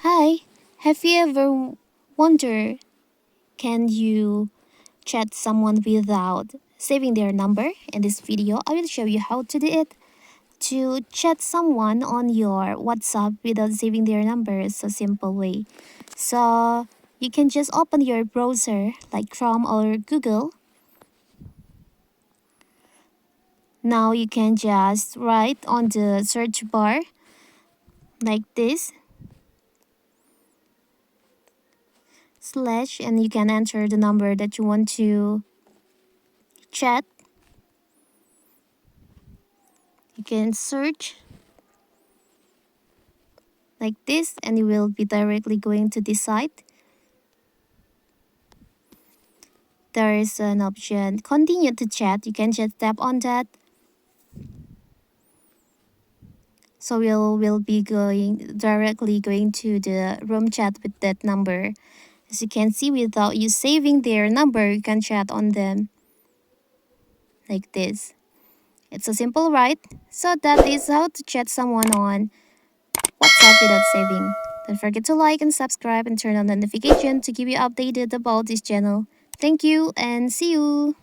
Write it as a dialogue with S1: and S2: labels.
S1: Hi, have you ever wondered, can you chat someone without saving their number? In this video, I will show you how to do it. To chat someone on your WhatsApp without saving their number is a simple way. So you can just open your browser like Chrome or Google. Now you can just write on the search bar like this slash, and you can enter the number that you want to chat. You can search like this and you will be directly going to this site. There is an option continue to chat. You can just tap on that. So we'll be directly going to the room chat with that number. As you can see, without you saving their number, you can chat on them like this. It's so simple, right? So that is how to chat someone on WhatsApp without saving. Don't forget to like and subscribe and turn on the notification to keep you updated about this channel. Thank you and see you!